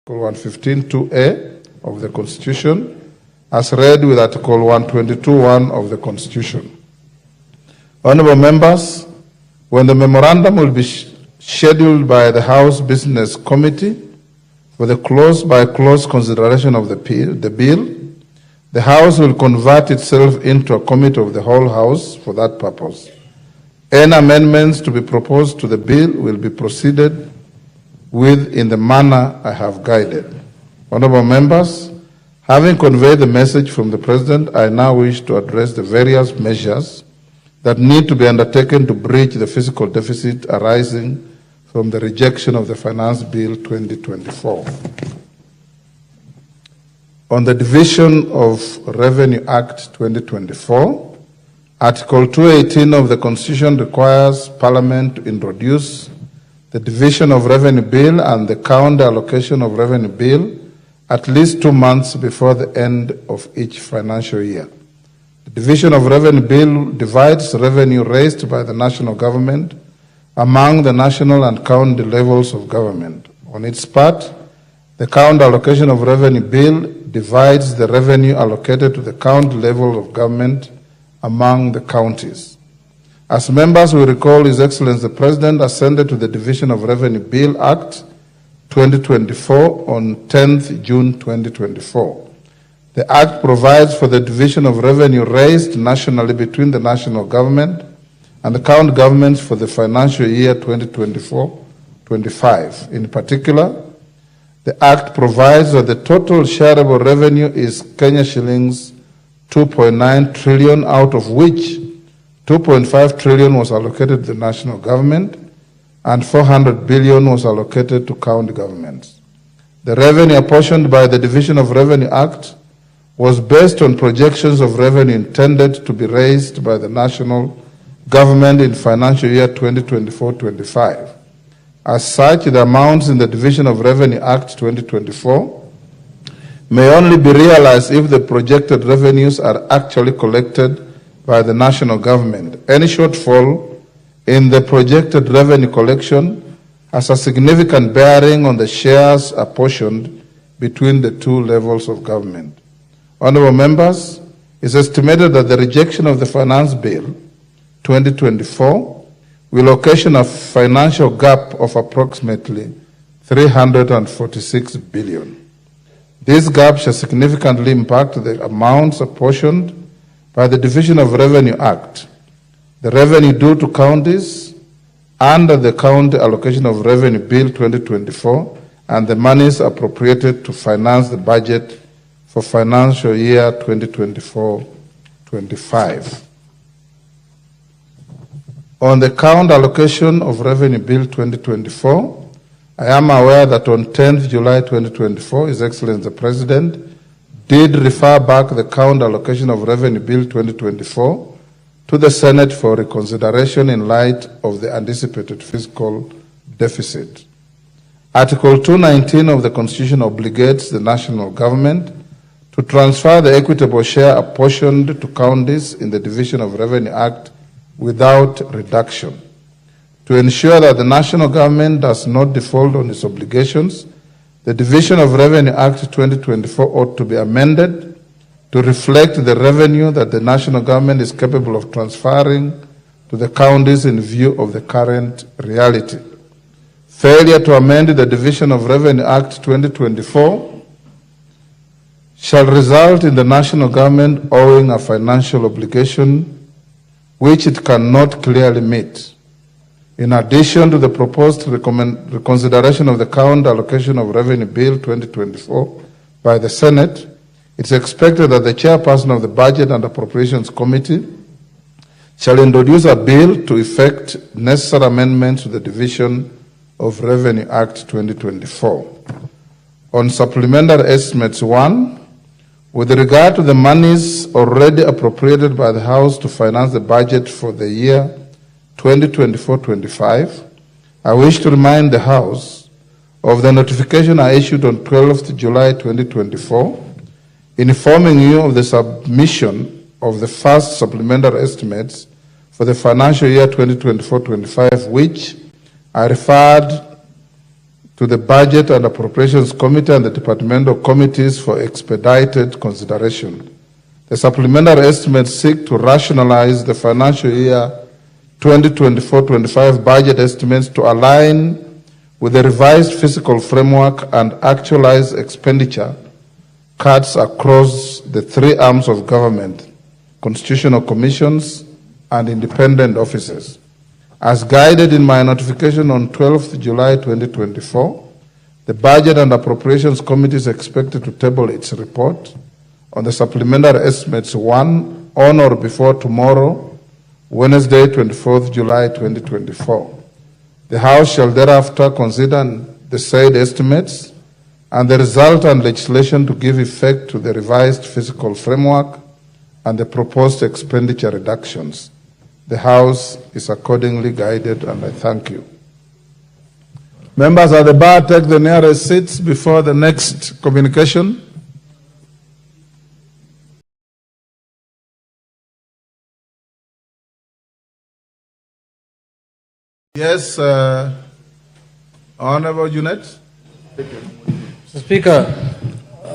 115(2)(a) of the Constitution, as read with Article 122(1) of the Constitution. Honourable members, when the memorandum will be scheduled by the House Business Committee for the clause-by-clause consideration of the bill, the House will convert itself into a committee of the whole House for that purpose. Any amendments to be proposed to the bill will be proceeded with in the manner I have guided. Honourable members, having conveyed the message from the President, I now wish to address the various measures that need to be undertaken to bridge the fiscal deficit arising from the rejection of the Finance Bill 2024. On the Division of Revenue Act 2024, Article 218 of the Constitution requires Parliament to introduce the Division of Revenue Bill and the Counter Allocation of Revenue Bill at least 2 months before the end of each financial year. The Division of Revenue Bill divides revenue raised by the national government among the national and county levels of government. On its part, the Counter Allocation of Revenue Bill divides the revenue allocated to the county level of government among the counties. As members will recall, His Excellency the President assented to the Division of Revenue Bill Act 2024 on 10th June 2024. The Act provides for the division of revenue raised nationally between the national government and the county governments for the financial year 2024-25. In particular, the Act provides that the total shareable revenue is Kenya shillings 2.9 trillion, out of which 2.5 trillion was allocated to the national government and 400 billion was allocated to county governments. The revenue apportioned by the Division of Revenue Act was based on projections of revenue intended to be raised by the national government in financial year 2024-25. As such, the amounts in the Division of Revenue Act 2024 may only be realized if the projected revenues are actually collected by the national government. Any shortfall in the projected revenue collection has a significant bearing on the shares apportioned between the two levels of government. Honourable members, it is estimated that the rejection of the Finance Bill 2024 will occasion a financial gap of approximately 346 billion. This gap shall significantly impact the amounts apportioned by the Division of Revenue Act, the revenue due to counties under the County Allocation of Revenue Bill 2024, and the monies appropriated to finance the budget for financial year 2024-25. On the County Allocation of Revenue Bill 2024, I am aware that on 10th July 2024, His Excellency the President did refer back the County Allocation of Revenue Bill 2024 to the Senate for reconsideration in light of the anticipated fiscal deficit. Article 219 of the Constitution obligates the national government to transfer the equitable share apportioned to counties in the Division of Revenue Act without reduction. To ensure that the national government does not default on its obligations, the Division of Revenue Act 2024 ought to be amended to reflect the revenue that the national government is capable of transferring to the counties in view of the current reality. Failure to amend the Division of Revenue Act 2024 shall result in the national government owing a financial obligation which it cannot clearly meet. In addition to the proposed reconsideration of the County Allocation of Revenue Bill 2024 by the Senate, it is expected that the chairperson of the Budget and Appropriations Committee shall introduce a bill to effect necessary amendments to the Division of Revenue Act 2024. On Supplementary Estimates 1, with regard to the monies already appropriated by the House to finance the budget for the year 2024-25, I wish to remind the House of the notification I issued on 12th July 2024, informing you of the submission of the first supplementary estimates for the financial year 2024-25, which I referred to the Budget and Appropriations Committee and the departmental committees for expedited consideration. The supplementary estimates seek to rationalize the financial year 2024-25 budget estimates to align with the revised fiscal framework and actualize expenditure cuts across the three arms of government, constitutional commissions, and independent offices. As guided in my notification on 12th July 2024, the Budget and Appropriations Committee is expected to table its report on the supplementary estimates on or before tomorrow, Wednesday, 24th July 2024. The House shall thereafter consider the said estimates and the resultant legislation to give effect to the revised fiscal framework and the proposed expenditure reductions. The House is accordingly guided, and I thank you. Members at the bar, take the nearest seats before the next communication. Yes, Honorable Junet. Mr. Speaker,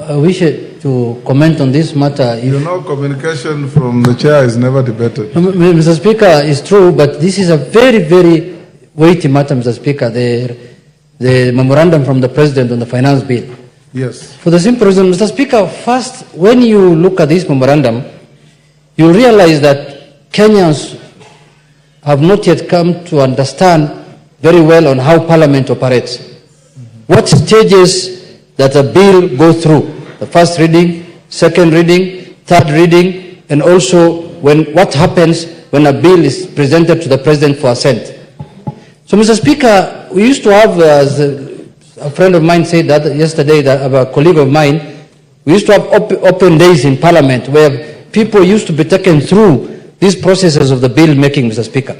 I wish to comment on this matter. You know, communication from the chair is never debated. Mr. Speaker, it's true, but this is a very, very weighty matter, Mr. Speaker, the memorandum from the President on the finance bill. Yes. For the simple reason, Mr. Speaker, first, when you look at this memorandum, you realize that Kenyans have not yet come to understand very well on how Parliament operates. What stages that a bill goes through, the first reading, second reading, third reading, and also what happens when a bill is presented to the President for assent. So, Mr. Speaker, we used to have, as a friend of mine said that yesterday, that a colleague of mine, we used to have open days in Parliament where people used to be taken through these processes of the bill making, Mr. Speaker.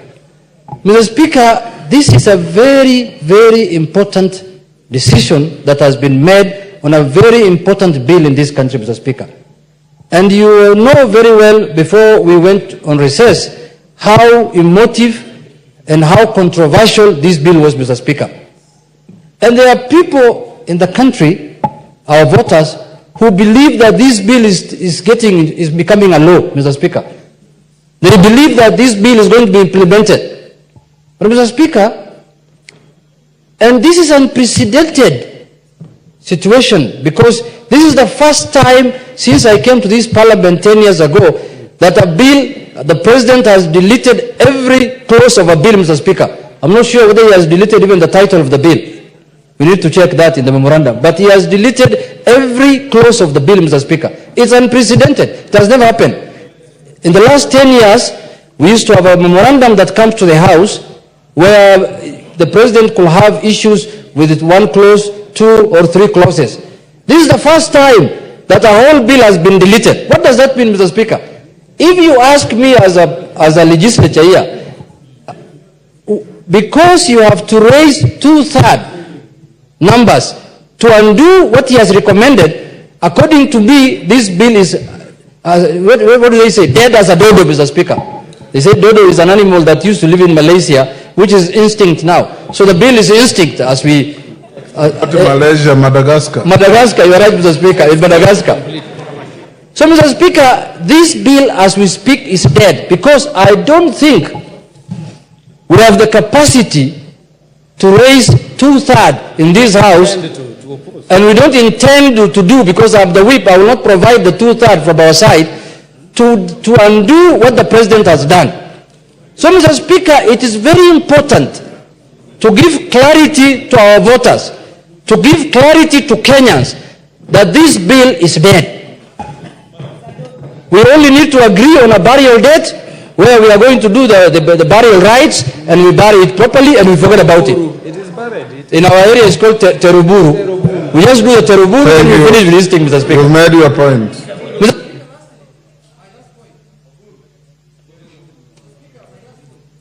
Mr. Speaker, this is a very, very important decision that has been made on a very important bill in this country, Mr. Speaker. And you know very well, before we went on recess, how emotive and how controversial this bill was, Mr. Speaker. And there are people in the country, our voters, who believe that this bill is becoming a law, Mr. Speaker. They believe that this bill is going to be implemented. But, Mr. Speaker, and this is an unprecedented situation, because this is the first time since I came to this Parliament 10 years ago that a bill, the President has deleted every clause of a bill, Mr. Speaker. I'm not sure whether he has deleted even the title of the bill. We need to check that in the memorandum. But he has deleted every clause of the bill, Mr. Speaker. It's unprecedented. It has never happened. In the last 10 years, we used to have a memorandum that comes to the House where the President could have issues with one clause, 2 or 3 clauses. This is the first time that a whole bill has been deleted. What does that mean, Mr. Speaker? If you ask me as a legislature here, because you have to raise 2/3 numbers to undo what he has recommended, according to me, this bill is, what do they say, dead as a dodo, Mr. Speaker. They say dodo is an animal that used to live in Malaysia, which is instinct now. So the bill is instinct as we... Malaysia, Madagascar. Madagascar, you are right, Mr. Speaker, in Madagascar. So, Mr. Speaker, this bill as we speak is dead, because I don't think we have the capacity to raise 2/3 in this House, and we don't intend to do, because of the whip, I will not provide the 2/3 from our side to undo what the President has done. So, Mr. Speaker, it is very important to give clarity to our voters, to give clarity to Kenyans that this bill is dead. We only need to agree on a burial date where we are going to do the burial rites, and we bury it properly and we forget about it. It is buried. In our area it's called Teruburu. We just do the Teruburu and we finish with this thing, Mr. Speaker. You've made your point.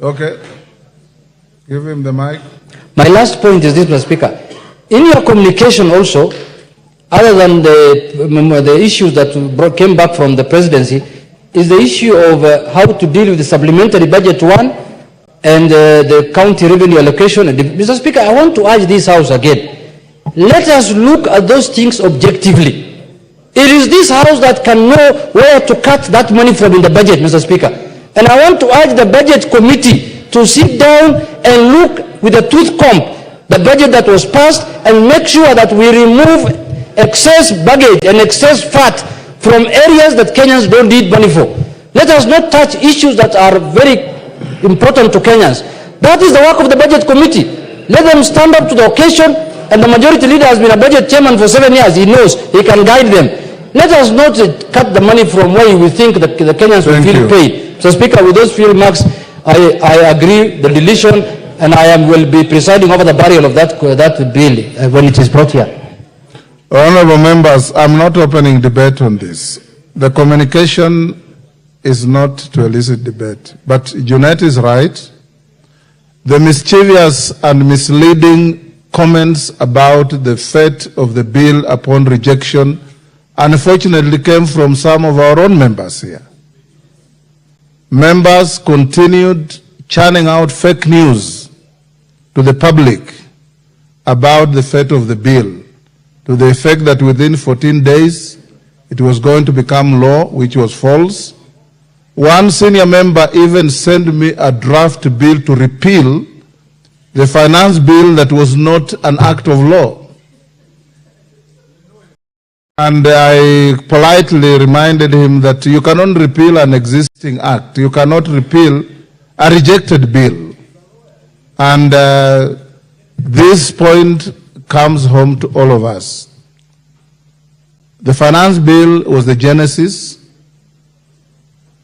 Okay. Give him the mic. My last point is this, Mr. Speaker. In your communication also, other than the issues that came back from the presidency, is the issue of how to deal with the supplementary budget 1 and the county revenue allocation. Mr. Speaker, I want to urge this House again. Let us look at those things objectively. It is this House that can know where to cut that money from in the budget, Mr. Speaker. And I want to urge the Budget Committee to sit down and look with a tooth comb the budget that was passed and make sure that we remove excess baggage and excess fat from areas that Kenyans don't need money for. Let us not touch issues that are very important to Kenyans. That is the work of the Budget Committee. Let them stand up to the occasion, and the majority leader has been a budget chairman for 7 years. He knows, he can guide them. Let us not cut the money from where we think that the Kenyans will feel paid. So, Speaker, with those few remarks, I agree the deletion, and will be presiding over the burial of that bill when it is brought here. Honorable members, I'm not opening debate on this. The communication is not to elicit debate. But Junet is right. The mischievous and misleading comments about the fate of the bill upon rejection unfortunately came from some of our own members here. Members continued churning out fake news to the public about the fate of the bill, to the effect that within 14 days it was going to become law, which was false. One senior member even sent me a draft bill to repeal the finance bill that was not an act of law. And I politely reminded him that you cannot repeal an existing act. You cannot repeal a rejected bill. And this point comes home to all of us. The finance bill was the genesis,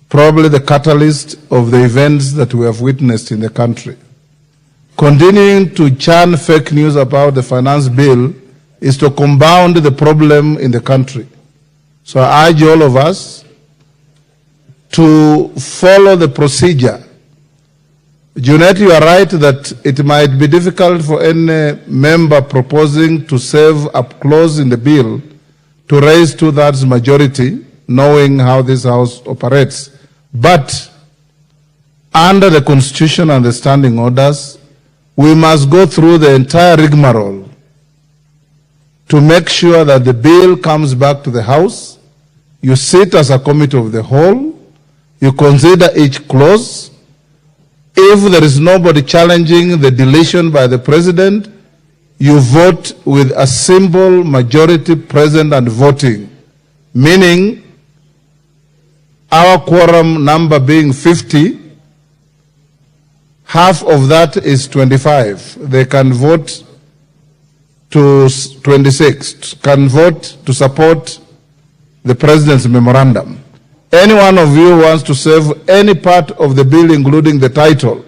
probably the catalyst of the events that we have witnessed in the country. Continuing to churn fake news about the finance bill is to compound the problem in the country. So I urge all of us to follow the procedure. Junet, you are right that it might be difficult for any member proposing to save a clause in the bill to raise 2/3 majority, knowing how this House operates. But under the Constitution and the standing orders, we must go through the entire rigmarole to make sure that the bill comes back to the House. You sit as a committee of the whole, you consider each clause. If there is nobody challenging the deletion by the President, you vote with a simple majority present and voting, meaning our quorum number being 50, half of that is 25. They can vote to 26, can vote to support the President's memorandum. Any one of you wants to save any part of the bill, including the title,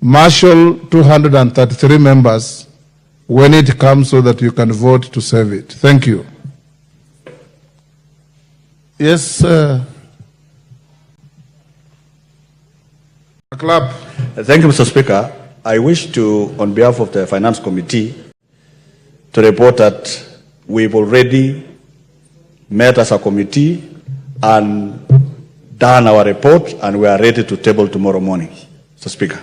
marshal 233 members when it comes so that you can vote to save it. Thank you. Yes, clap. Thank you, Mr. Speaker. I wish to, on behalf of the Finance Committee, to report that we've already met as a committee and done our report, and we are ready to table tomorrow morning, Mr. Speaker.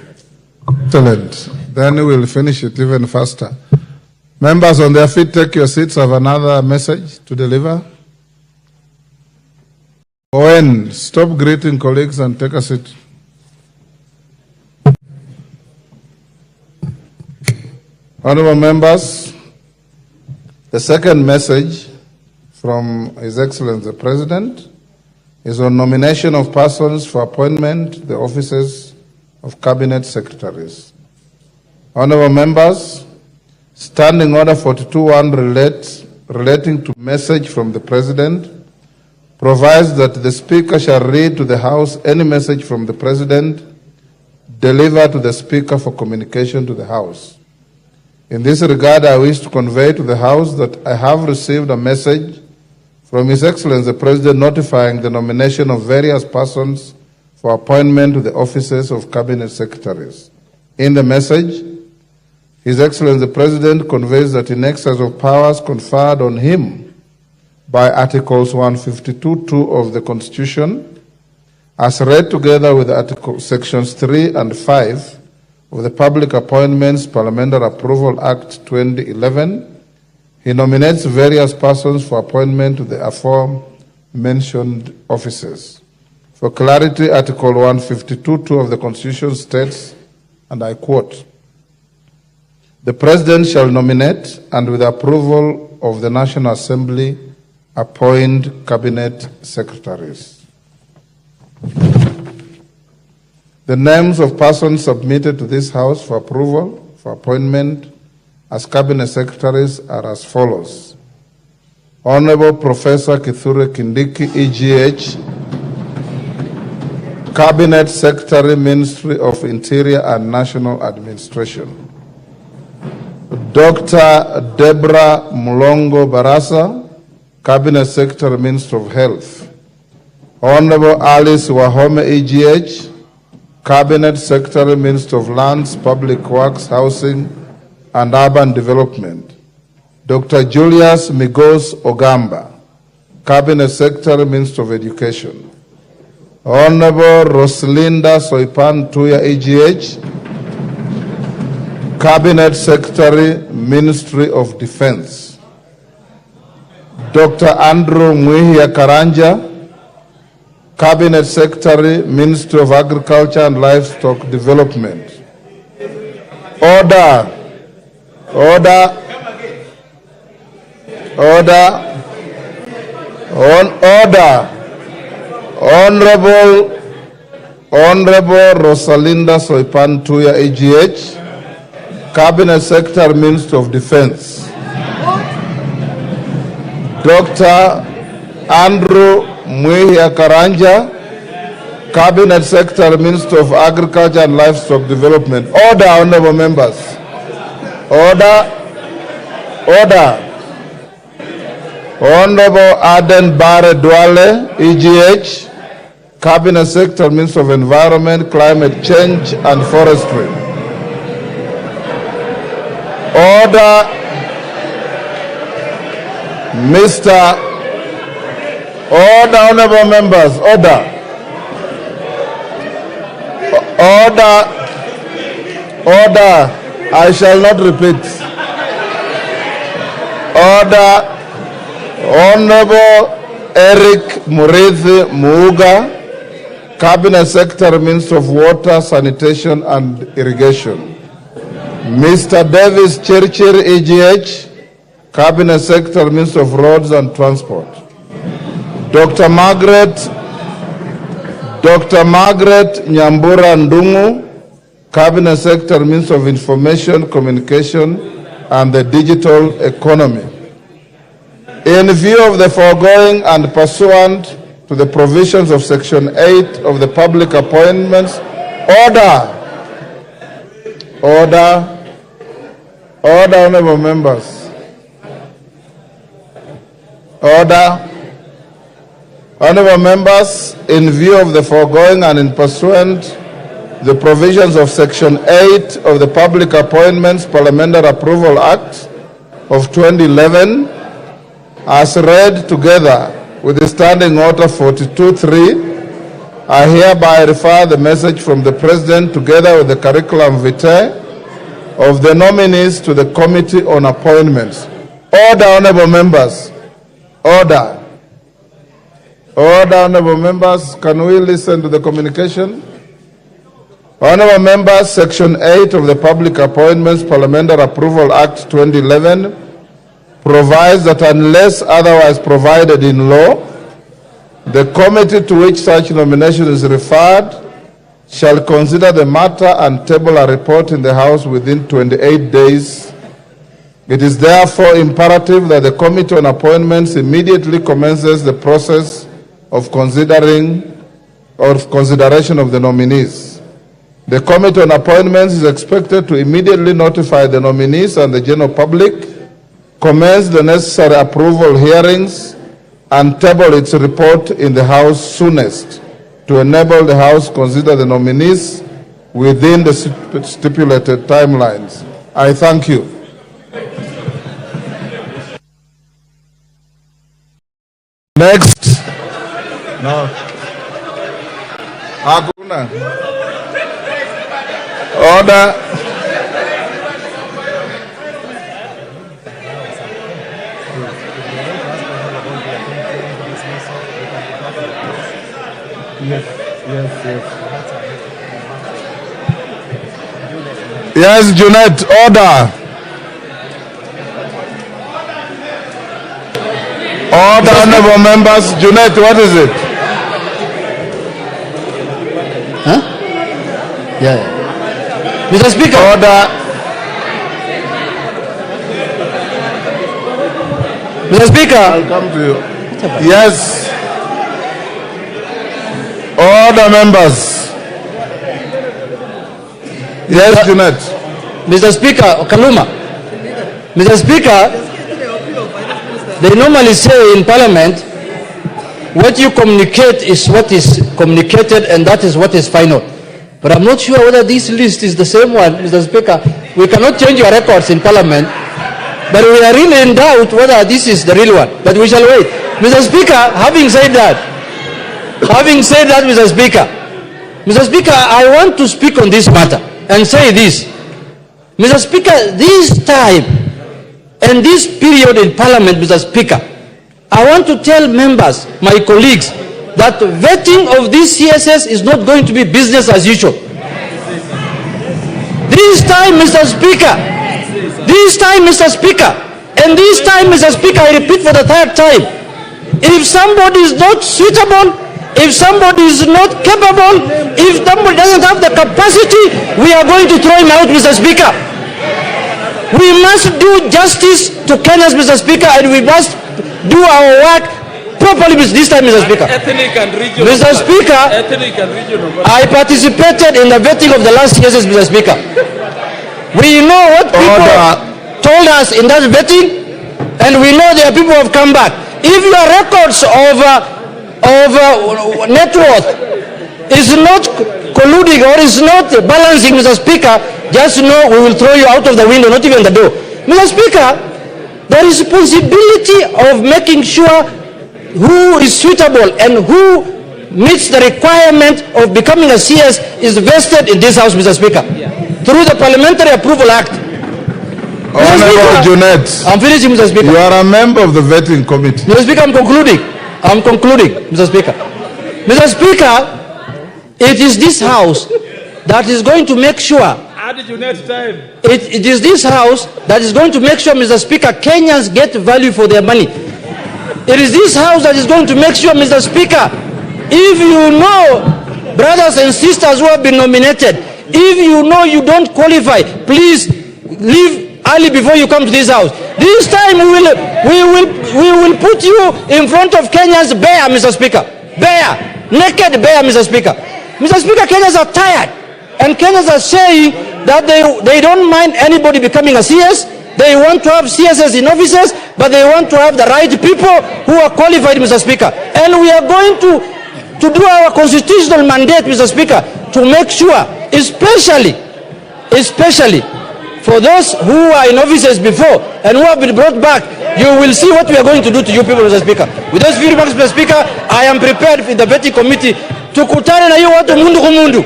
Excellent. Then we will finish it even faster. Members on their feet, take your seats. I have another message to deliver. Owen, stop greeting colleagues and take a seat. Honorable members, the second message from His Excellency the President is on nomination of persons for appointment to the offices of Cabinet Secretaries. Honorable members, Standing Order 42.1 relating to message from the President provides that the Speaker shall read to the House any message from the President delivered to the Speaker for communication to the House. In this regard, I wish to convey to the House that I have received a message from His Excellency the President notifying the nomination of various persons for appointment to the offices of Cabinet Secretaries. In the message, His Excellency the President conveys that in excess of powers conferred on him by Articles 152(2) of the Constitution, as read together with Sections 3 and 5 of the Public Appointments Parliamentary Approval Act 2011, he nominates various persons for appointment to the aforementioned offices. For clarity, Article 152(2) of the Constitution states, and I quote, "The President shall nominate and with approval of the National Assembly appoint Cabinet Secretaries." The names of persons submitted to this House for approval for appointment as Cabinet Secretaries are as follows. Honorable Professor Kithure Kindiki, EGH, Cabinet Secretary, Ministry of Interior and National Administration. Dr. Deborah Mulongo Barasa, Cabinet Secretary, Ministry of Health. Honorable Alice Wahome, EGH, Cabinet Secretary, Ministry of Lands, Public Works, Housing and Urban Development. Dr. Julius Migos Ogamba, Cabinet Secretary, Ministry of Education. Honorable Roslinda Soipan Tuya, EGH, Cabinet Secretary, Ministry of Defense. Dr. Andrew Mwihia Karanja, Cabinet Secretary, Ministry of Agriculture and Livestock Development. Order. Order. Order. On order. Honorable Rosalinda Soipan Tuya, AGH, Cabinet Secretary, Ministry of Defense. Dr. Andrew Mwihia Karanja, Cabinet Secretary, Ministry of Agriculture and Livestock Development. Order, honorable members. Order. Order. Honorable Aden Bare Duale, EGH, Cabinet Secretary, Minister of Environment, Climate Change and Forestry. Order. Mr. Order, honorable members. Order. Order. Order. I shall not repeat. Order. Honorable Eric Murithi Muuga, Cabinet Secretary, Minister of Water, Sanitation and Irrigation. Mr. Davis Chirchir, EGH, Cabinet Secretary, Minister of Roads and Transport. Dr. Margaret Nyambura Ndungu, Cabinet Secretary, Minister of Information, Communication and the Digital Economy. In view of the foregoing and pursuant to the provisions of Section 8 of the Public Appointments, order. Order. Order, honorable members. Order. Honorable members, in view of the foregoing and in pursuant the provisions of Section 8 of the Public Appointments Parliamentary Approval Act of 2011, as read together with the Standing Order 42.3, I hereby refer the message from the President together with the curriculum vitae of the nominees to the Committee on Appointments. Order, honorable members. Order. Order, honorable members. Can we listen to the communication? Honorable members, Section 8 of the Public Appointments Parliamentary Approval Act 2011 provides that unless otherwise provided in law, the committee to which such nomination is referred shall consider the matter and table a report in the House within 28 days. It is therefore imperative that the Committee on Appointments immediately commences the process of consideration of the nominees. The Committee on Appointments is expected to immediately notify the nominees and the general public, commence the necessary approval hearings, and table its report in the House soonest to enable the House to consider the nominees within the stipulated timelines. I thank you. Next. No. Hakuna. Order. Yes, Junet, order. Order, honorable members. Junet, what is it? Huh? Yeah. Mr. Speaker. Order. Mr. Speaker. I'll come to you. Yes. Order, members. Yes, Junet. Mr. Speaker, Kaluma. Mr. Speaker, they normally say in Parliament, what you communicate is what is communicated and that is what is final. But I'm not sure whether this list is the same one, Mr. Speaker. We cannot change your records in Parliament, but we are really in doubt whether this is the real one. But we shall wait. Mr. Speaker, having said that, Mr. Speaker, I want to speak on this matter and say this. Mr. Speaker, this time and this period in Parliament, Mr. Speaker, I want to tell members, my colleagues, that vetting of this CSS is not going to be business as usual. This time, Mr. Speaker, and this time, Mr. Speaker, I repeat for the third time, if somebody is not suitable, if somebody is not capable, if somebody doesn't have the capacity, we are going to throw him out, Mr. Speaker. We must do justice to Kenyans, Mr. Speaker, and we must do our work properly this time, Mr. Speaker. Mr. Speaker, I participated in the vetting of the last years, Mr. Speaker. We know what people told us in that vetting, and we know there are people who have come back. If your records of net worth is not colluding or is not balancing, Mr. Speaker, just know we will throw you out of the window, not even the door. Mr. Speaker, the responsibility of making sure who is suitable and who meets the requirement of becoming a CS is vested in this House, Mr. Speaker, through the Parliamentary Approval Act. Honorable Junet, I'm finishing, Mr. Speaker. You are a member of the vetting committee. Mr. Speaker, I'm concluding, Mr. Speaker. Mr. Speaker, it is this House that is going to make sure it is this House that is going to make sure, Mr. Speaker, Kenyans get value for their money. It is this House that is going to make sure, Mr. Speaker, if you know brothers and sisters who have been nominated, if you know you don't qualify, please leave early before you come to this House. This time we will put you in front of Kenyans bare, Mr. Speaker. Bare, naked bare, Mr. Speaker. Mr. Speaker, Kenyans are tired. And Kenyans are saying that they don't mind anybody becoming a CS. They want to have CSS in offices, but they want to have the right people who are qualified, Mr. Speaker. And we are going to do our constitutional mandate, Mr. Speaker, to make sure, especially for those who are in offices before and who have been brought back, you will see what we are going to do to you people, Mr. Speaker. With those few remarks, Mr. Speaker, I am prepared for the vetting committee tukutane na hiyo watu mundu kumundu.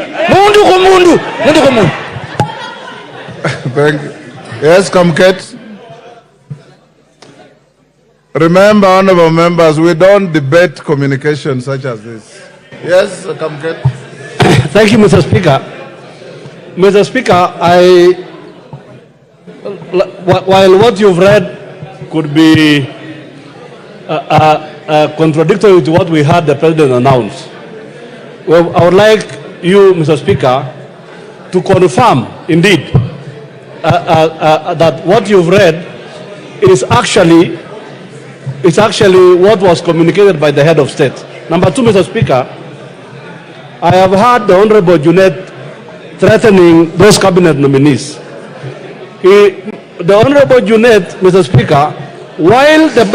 Thank you. Yes, Kamket. Remember, honorable members, we don't debate communication such as this. Yes, Kamket. Thank you, Mr. Speaker. Mr. Speaker, while what you've read could be contradictory to what we heard the President announce, well, I would like you, Mr. Speaker, to confirm, indeed, that what you've read is actually what was communicated by the head of state. Number two, Mr. Speaker, I have heard the Honorable Junet threatening those cabinet nominees. The Honorable Junet, Mr. Speaker, while the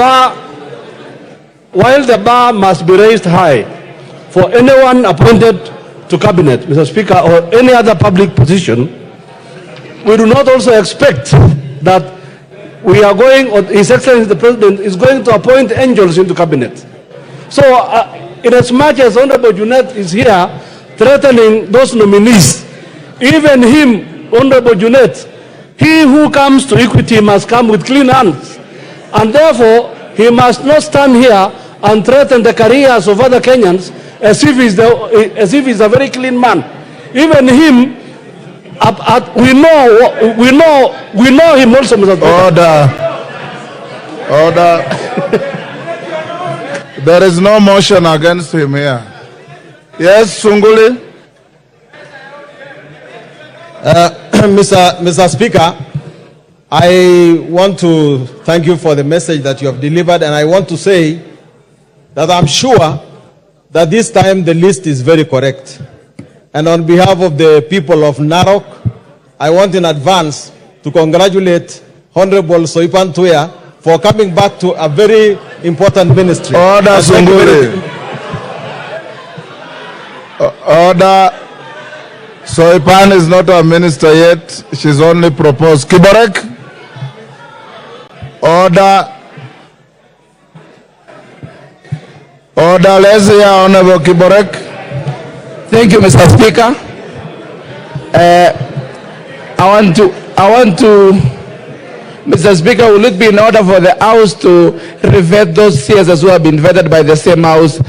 bar must be raised high for anyone appointed to cabinet, Mr. Speaker, or any other public position, we do not also expect that we are going, or His Excellency the President is going to appoint angels into cabinet. So, in as much as Honorable Junet is here threatening those nominees, Even him, Honorable Junet, he who comes to equity must come with clean hands. And therefore, he must not stand here and threaten the careers of other Kenyans as if he's a very clean man. Even him, we know him also. Order. There is no motion against him here. Yes, Sunguli. Mr. Speaker, I want to thank you for the message that you have delivered, and I want to say that I'm sure that this time the list is very correct. And on behalf of the people of Narok, I want in advance to congratulate Honorable Soipan Tuya for coming back to a very important ministry. Order, Sunguli. Order. Soipan is not a minister yet. She's only proposed. Kiborek. Order. Order. Let's hear Honorable Kiborek. Thank you, Mr. Speaker. I want to, Mr. Speaker, will it be in order for the House to revet those CSs who have been vetted by the same House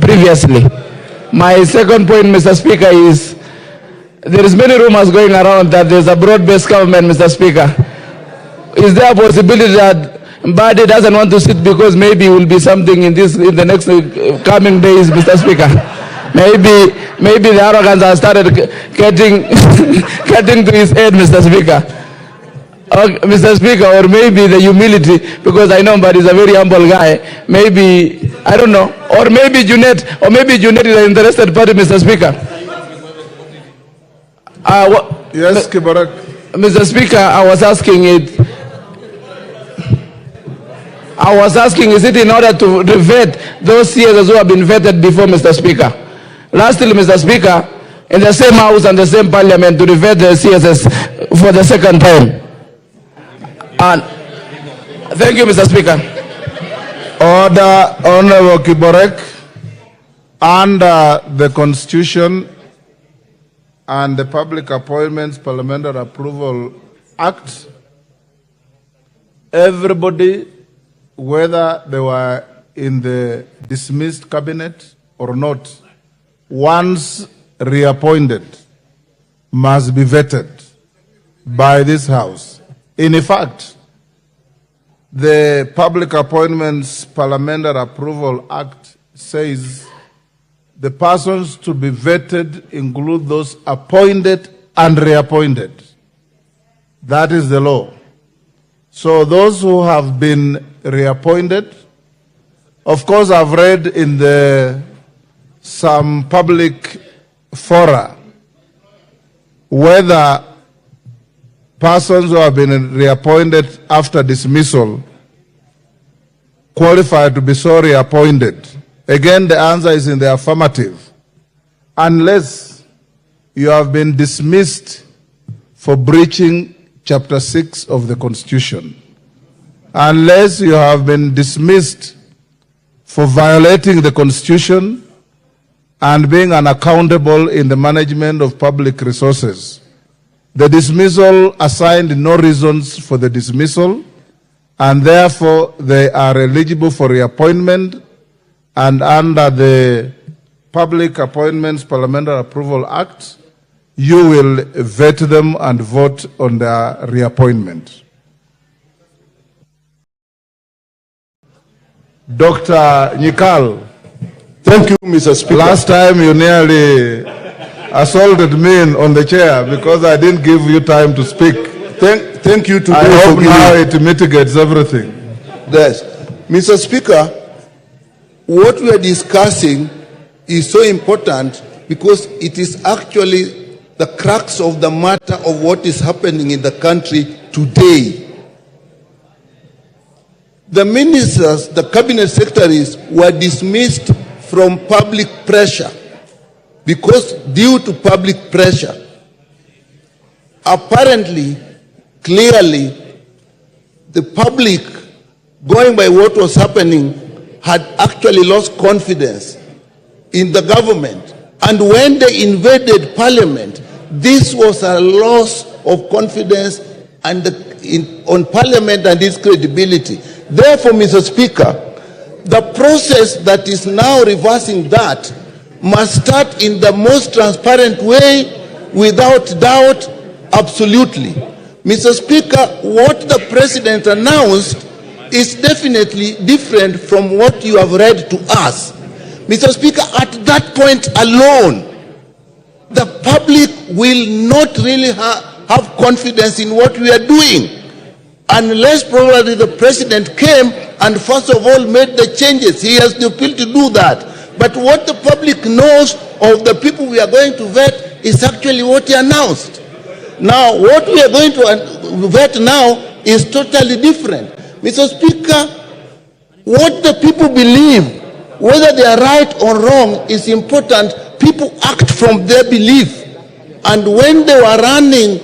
previously? My second point, Mr. Speaker, is there is many rumors going around that there's a broad-based government, Mr. Speaker. Is there a possibility that Mbadi doesn't want to sit because maybe it will be something in the next coming days, Mr. Speaker? Maybe the arrogance has started getting to his head, Mr. Speaker. Mr. Speaker, or maybe the humility, because I know Mbadi is a very humble guy. Maybe, I don't know, or maybe Junet is an interested party, Mr. Speaker. Yes, Kiborek. Mr. Speaker, I was asking, is it in order to revet those CSs who have been vetted before, Mr. Speaker? Lastly, Mr. Speaker, in the same House and the same Parliament to revet the CSs for the second time. And thank you, Mr. Speaker. Order, Honorable Kiborek. Under the Constitution and the Public Appointments Parliamentary Approval Act, everybody, whether they were in the dismissed cabinet or not, once reappointed, must be vetted by this House. In effect, the Public Appointments Parliamentary Approval Act says the persons to be vetted include those appointed and reappointed. That is the law. So those who have been reappointed, of course, I've read in some public fora whether persons who have been reappointed after dismissal qualify to be so reappointed. Again, the answer is in the affirmative. Unless you have been dismissed for breaching Chapter 6 of the Constitution, unless you have been dismissed for violating the Constitution and being unaccountable in the management of public resources. The dismissal assigned no reasons for the dismissal, and therefore they are eligible for reappointment, and under the Public Appointments Parliamentary Approval Act, you will vet them and vote on their reappointment. Dr. Nyikal. Thank you, Mr. Speaker. Last time you nearly assaulted me on the chair because I didn't give you time to speak. Thank you today. I hope now it mitigates everything. Yes. Mr. Speaker, what we are discussing is so important because it is actually the crux of the matter of what is happening in the country today. The ministers, the cabinet secretaries were dismissed from public pressure because due to public pressure, apparently, clearly, the public, going by what was happening, had actually lost confidence in the government And when they invaded Parliament, this was a loss of confidence and on Parliament and its credibility. Therefore, Mr. Speaker, the process that is now reversing that must start in the most transparent way, without doubt, absolutely. Mr. Speaker, what the President announced is definitely different from what you have read to us. Mr. Speaker, at that point alone, the public will not really have confidence in what we are doing, unless probably the President came and first of all made the changes. He has the appeal to do that. But what the public knows of the people we are going to vet is actually what he announced. Now, what we are going to vet now is totally different. Mr. Speaker, what the people believe, whether they are right or wrong, is important. People act from their belief. And when they were running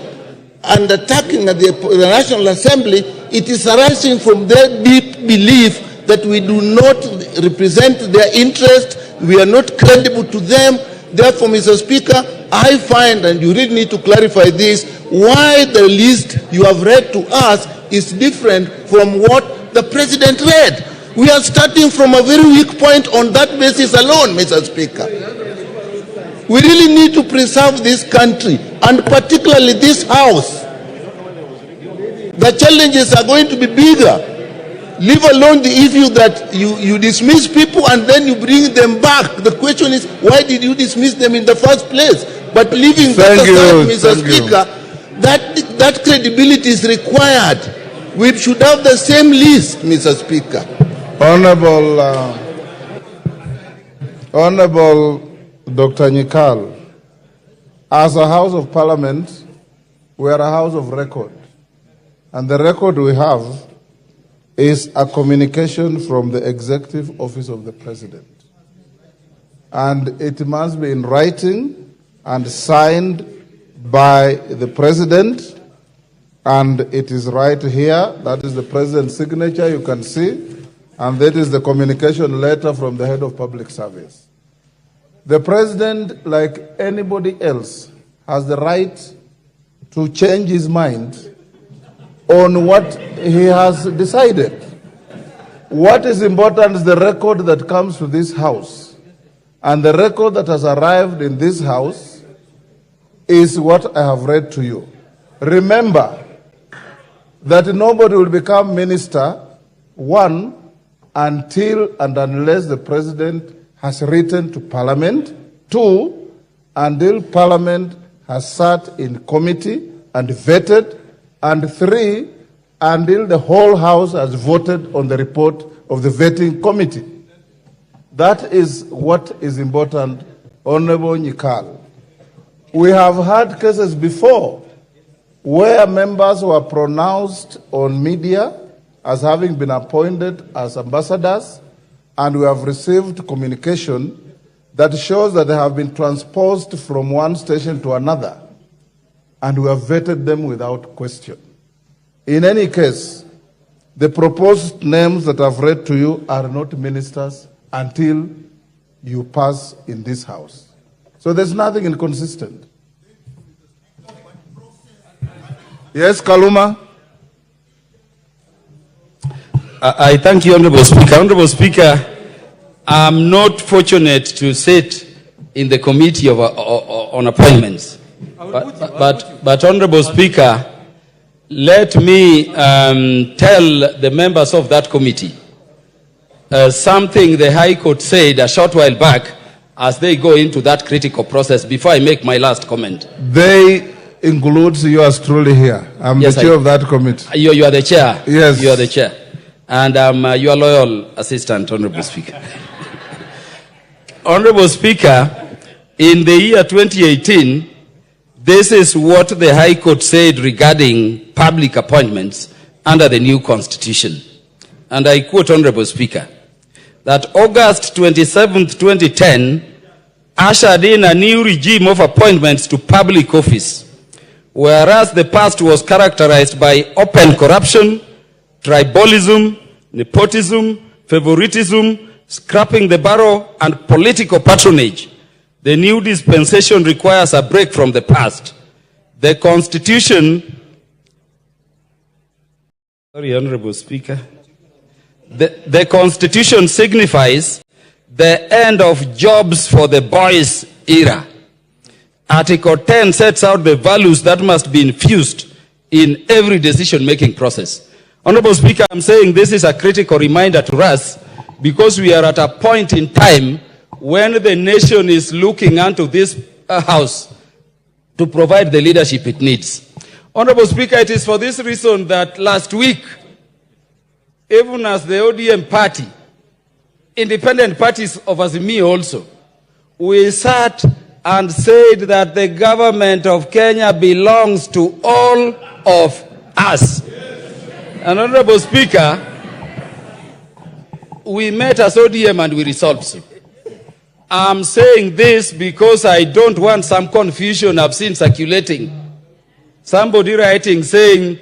and attacking at the National Assembly, it is arising from their deep belief that we do not represent their interest, we are not credible to them. Therefore, Mr. Speaker, I find, and you really need to clarify this, why the list you have read to us is different from what the President read. We are starting from a very weak point on that basis alone, Mr. Speaker. We really need to preserve this country, and particularly this House. The challenges are going to be bigger. Leave alone the issue that you dismiss people and then you bring them back. The question is, why did you dismiss them in the first place? But leaving that aside, Mr. Speaker, that credibility is required. We should have the same list, Mr. Speaker. Honorable Dr. Nyikal, as a House of Parliament, we are a House of record. And the record we have is a communication from the Executive Office of the President. And it must be in writing and signed by the President. And it is right here. That is the President's signature, you can see. And that is the communication letter from the Head of Public Service. The President, like anybody else, has the right to change his mind on what he has decided. What is important is the record that comes to this House. And the record that has arrived in this House is what I have read to you. Remember that nobody will become minister, one, until and unless the President has written to Parliament, two, until Parliament has sat in committee and vetted, and three, until the whole House has voted on the report of the vetting committee. That is what is important, Honorable Nyikal. We have had cases before where members were pronounced on media as having been appointed as ambassadors, and we have received communication that shows that they have been transposed from one station to another, and we have vetted them without question. In any case, the proposed names that I've read to you are not ministers until you pass in this House. So there's nothing inconsistent. Yes, Kaluma? I thank you, Honorable Speaker. Honorable Speaker, I'm not fortunate to sit in the committee on appointments. But Honorable Speaker, let me tell the members of that committee something the High Court said a short while back as they go into that critical process before I make my last comment. They includes yours truly here. I'm the chair of that committee. You are the chair? Yes. You are the chair. And I'm your loyal assistant, Honorable Speaker. Honorable Speaker, in the year 2018, this is what the High Court said regarding public appointments under the new constitution. And I quote, Honorable Speaker, that August 27th, 2010 ushered in a new regime of appointments to public office, whereas the past was characterized by open corruption, tribalism, nepotism, favoritism, scrapping the barrow, and political patronage. The new dispensation requires a break from the past. The Constitution, sorry, Honorable Speaker, the Constitution signifies the end of jobs for the boys era. Article 10 sets out the values that must be infused in every decision-making process. Honorable Speaker, I'm saying this is a critical reminder to us because we are at a point in time when the nation is looking unto this House to provide the leadership it needs. Honorable Speaker, it is for this reason that last week, even as the ODM party, independent parties of Azimio also, we sat and said that the government of Kenya belongs to all of us. And Honorable Speaker, we met as ODM and we resolved so. I'm saying this because I don't want some confusion I've seen circulating. Somebody writing saying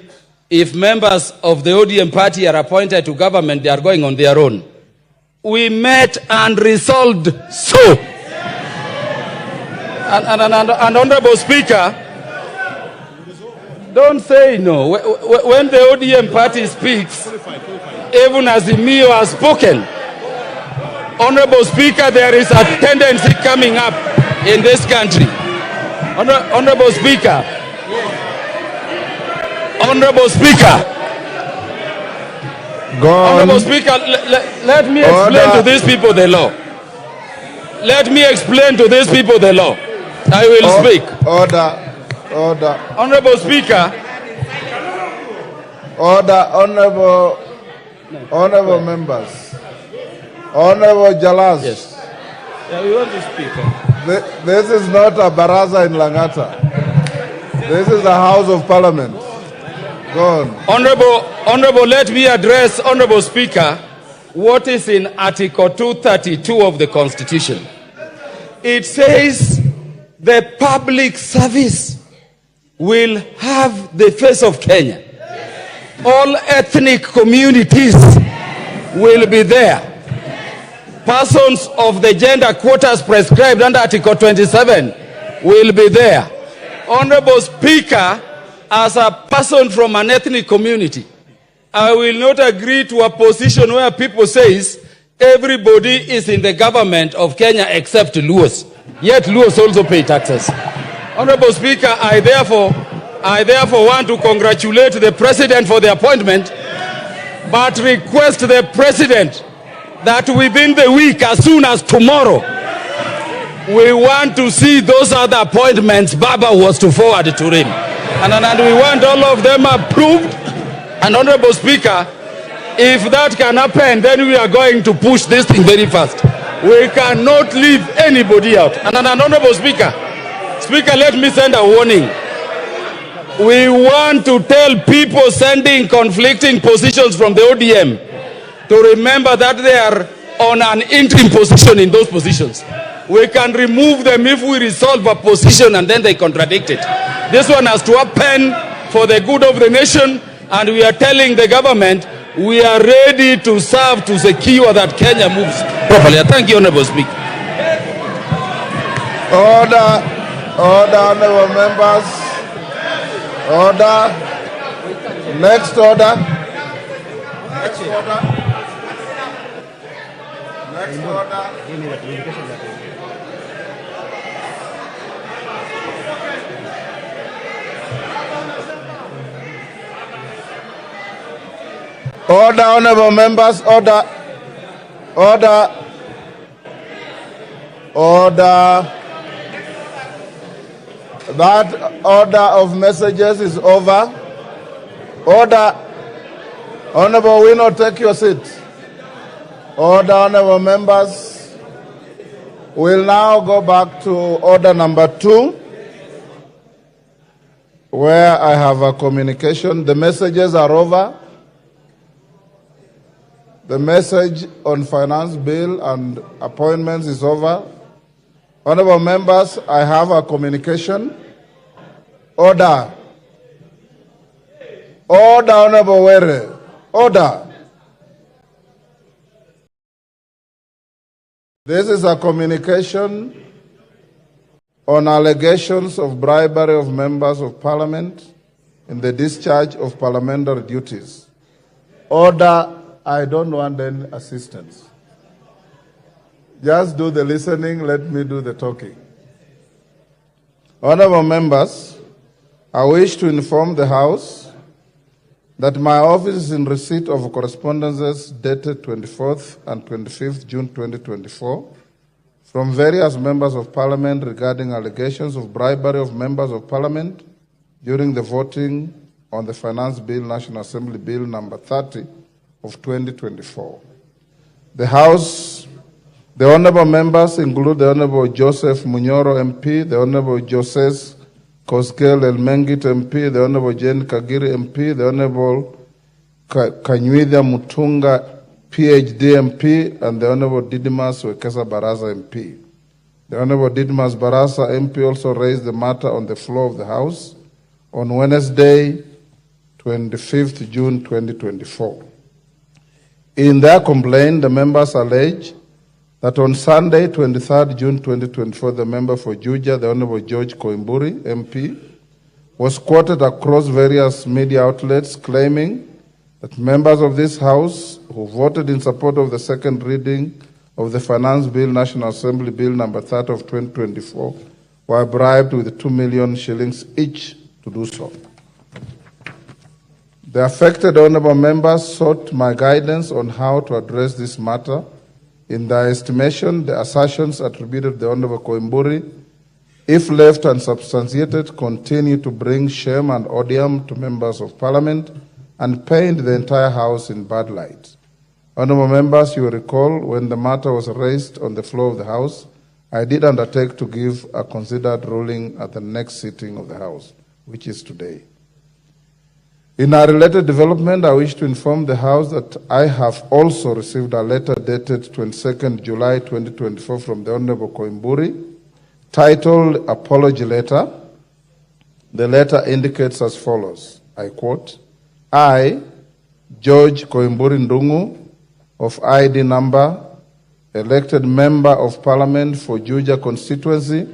if members of the ODM party are appointed to government, they are going on their own. We met and resolved so. And Honorable Speaker, don't say no. When the ODM party speaks, even as Azimio has spoken, Honorable Speaker, there is a tendency coming up in this country. Honorable Speaker. Honorable Speaker. Honorable Speaker, let me explain to these people the law. Let me explain to these people the law. I will speak. Order. Honorable Speaker. Honorable members. Honorable Jalas. Yes. Yeah, we want to speak. This is not a baraza in Langata. This is a House of Parliament. Go on. Honorable, let me address, Honorable Speaker, what is in Article 232 of the Constitution. It says the public service will have the face of Kenya. All ethnic communities will be there. Persons of the gender quotas prescribed under Article 27 will be there. Honorable Speaker, as a person from an ethnic community, I will not agree to a position where people says everybody is in the government of Kenya except Luos. Yet Luos also pay taxes. Honorable Speaker, I therefore want to congratulate the President for the appointment, but request the President that within the week, as soon as tomorrow, we want to see those other appointments Baba was to forward to him. And we want all of them approved. And Honorable Speaker, if that can happen, then we are going to push this thing very fast. We cannot leave anybody out. And Honorable Speaker, let me send a warning. We want to tell people sending conflicting positions from the ODM to remember that they are on an interim position in those positions. We can remove them if we resolve a position and then they contradict it. This one has to happen for the good of the nation, and we are telling the government we are ready to serve to secure that Kenya moves properly. Thank you, Honorable Speaker. Order, honorable members. Order. Next order. Order, honorable members, order. That order of messages is over. Order. Honorable Wino, take your seat. Order, honorable members. We'll now go back to order number 2, where I have a communication. The messages are over. The message on finance bill and appointments is over. Honorable members, I have a communication. Order. Order, Honorable Were. Order. This is a communication on allegations of bribery of members of parliament in the discharge of parliamentary duties. Order, I don't want any assistance. Just do the listening, let me do the talking. Honorable members, I wish to inform the House that my office is in receipt of correspondences dated 24th and 25th June 2024 from various members of Parliament regarding allegations of bribery of members of Parliament during the voting on the Finance Bill, National Assembly Bill number 30 of 2024. The House, the honorable members include the Honorable Joseph Munyoro MP, the Honorable Joses Kosgei Elmengit MP, the Honorable Jane Kagiri MP, the Honorable Kanyuitha Mutunga PhD MP, and the Honorable Didmus Wekesa Barasa MP. The Honorable Didmus Barasa MP also raised the matter on the floor of the House on Wednesday, 25th June 2024. In their complaint, the members allege that on Sunday, 23rd June 2024, the member for Juja, the Honorable George Koimburi, MP, was quoted across various media outlets claiming that members of this House who voted in support of the second reading of the Finance Bill, National Assembly Bill number 30 of 2024, were bribed with 2 million shillings each to do so. The affected honorable members sought my guidance on how to address this matter. In their estimation, the assertions attributed to the Honorable Koimburi, if left unsubstantiated, continue to bring shame and odium to members of Parliament and paint the entire House in bad light. Honorable members, you will recall when the matter was raised on the floor of the House, I did undertake to give a considered ruling at the next sitting of the House, which is today. In a related development, I wish to inform the House that I have also received a letter dated 22nd July 2024 from the Honorable Koimburi, titled Apology Letter. The letter indicates as follows, I quote, I, George Koimburi Ndungu, of ID number, elected member of Parliament for Juja constituency,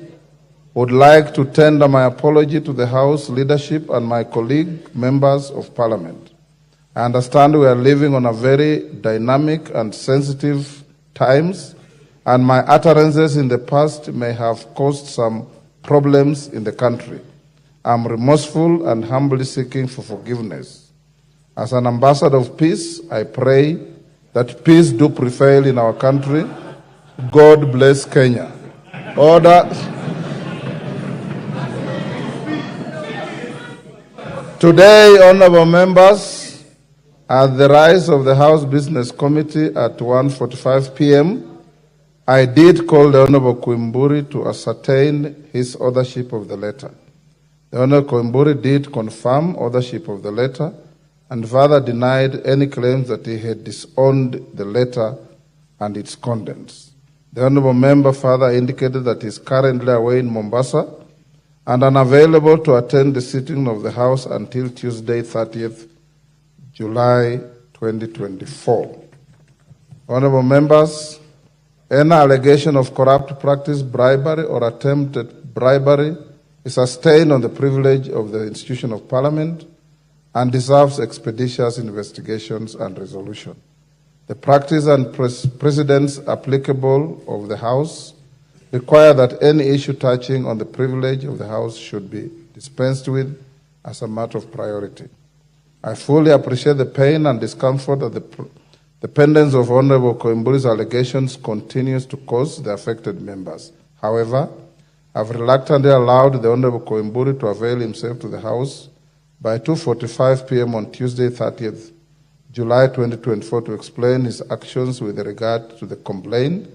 would like to tender my apology to the House leadership and my colleague members of Parliament. I understand we are living on a very dynamic and sensitive times, and my utterances in the past may have caused some problems in the country. I am remorseful and humbly seeking for forgiveness. As an ambassador of peace, I pray that peace do prevail in our country. God bless Kenya. Order. Today, honorable members, at the rise of the House Business Committee at 1:45 p.m., I did call the Honorable Koimburi to ascertain his authorship of the letter. The Honorable Koimburi did confirm authorship of the letter and further denied any claims that he had disowned the letter and its contents. The Honorable Member further indicated that he is currently away in Mombasa and unavailable to attend the sitting of the House until Tuesday, 30th July 2024. Honorable members, any allegation of corrupt practice, bribery, or attempted bribery is sustained on the privilege of the institution of Parliament and deserves expeditious investigations and resolution. The practice and precedents applicable of the House require that any issue touching on the privilege of the House should be dispensed with as a matter of priority. I fully appreciate the pain and discomfort that the pendence of Honorable Koimburi's allegations continues to cause the affected members. However, I have reluctantly allowed the Honorable Koimburi to avail himself to the House by 2:45 p.m. on Tuesday, 30th July 2024, to explain his actions with regard to the complaint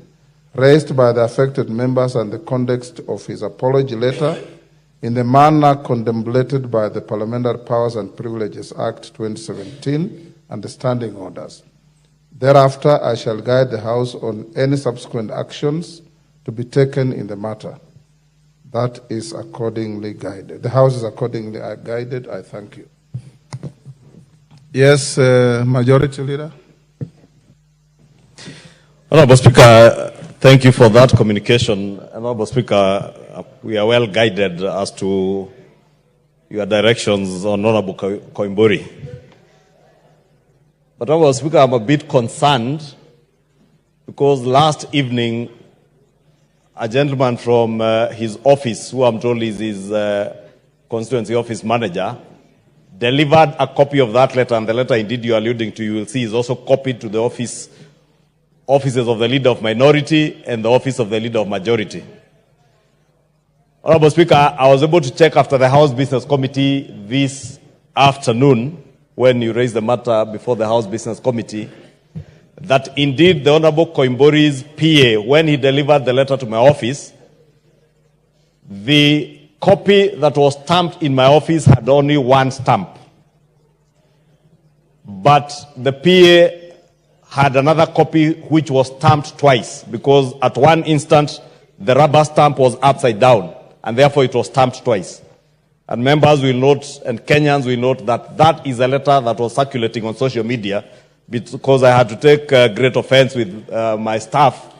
raised by the affected members and the context of his apology letter in the manner contemplated by the Parliamentary Powers and Privileges Act 2017 and the standing orders. Thereafter, I shall guide the House on any subsequent actions to be taken in the matter. That is accordingly guided. The House is accordingly guided. I thank you. Yes, Majority Leader. Honorable Speaker, thank you for that communication. Honorable Speaker, we are well guided as to your directions on Honorable Koimburi. But Honorable Speaker, I'm a bit concerned because last evening, a gentleman from his office, who I'm told is his constituency office manager, delivered a copy of that letter, and the letter indeed you are alluding to, you will see, is also copied to the offices of the Leader of Minority and the Office of the Leader of Majority. Honorable Speaker, I was able to check after the House Business Committee this afternoon, when you raised the matter before the House Business Committee, that indeed the Honorable Koimburi's PA, when he delivered the letter to my office, the copy that was stamped in my office had only one stamp. But the PA had another copy which was stamped twice, because at one instant the rubber stamp was upside down, and therefore it was stamped twice. And members will note, and Kenyans will note, that that is a letter that was circulating on social media, because I had to take great offense with my staff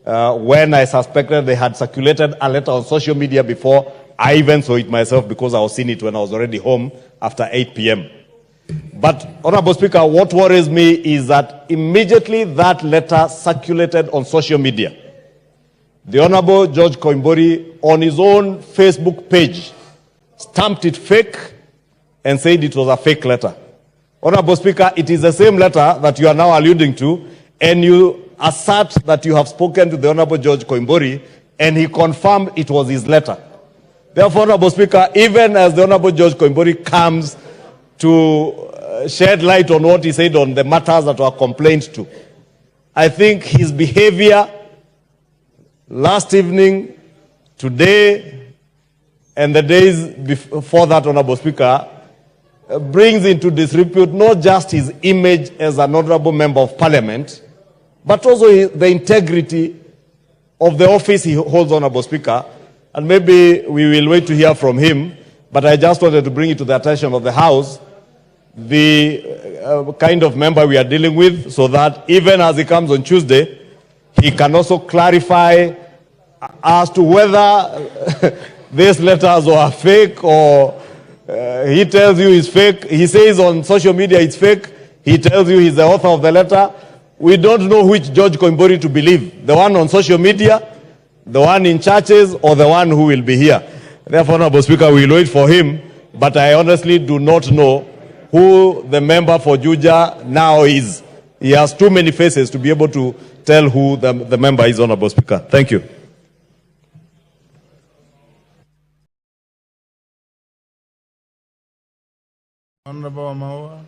when I suspected they had circulated a letter on social media before I even saw it myself, because I was seeing it when I was already home after 8 p.m. But, Honorable Speaker, what worries me is that immediately that letter circulated on social media, the Honorable George Koimburi, on his own Facebook page, stamped it fake and said it was a fake letter. Honorable Speaker, it is the same letter that you are now alluding to, and you assert that you have spoken to the Honorable George Koimburi, and he confirmed it was his letter. Therefore, Honorable Speaker, even as the Honorable George Koimburi comes to shed light on what he said on the matters that were complained to, I think his behavior last evening, today, and the days before that, Honorable Speaker, brings into disrepute not just his image as an honorable member of parliament, but also the integrity of the office he holds, Honorable Speaker. And maybe we will wait to hear from him, but I just wanted to bring it to the attention of the House, the kind of member we are dealing with, so that even as he comes on Tuesday, he can also clarify as to whether these letters are fake, or he tells you it's fake. He says on social media it's fake. He tells you he's the author of the letter. We don't know which George Koimburi to believe, the one on social media, the one in churches, or the one who will be here. Therefore, Honorable Speaker, we will wait for him, but I honestly do not know who the member for Juja now is. He has too many faces to be able to tell who the member is, Honorable Speaker. Thank you. Honorable Amawa.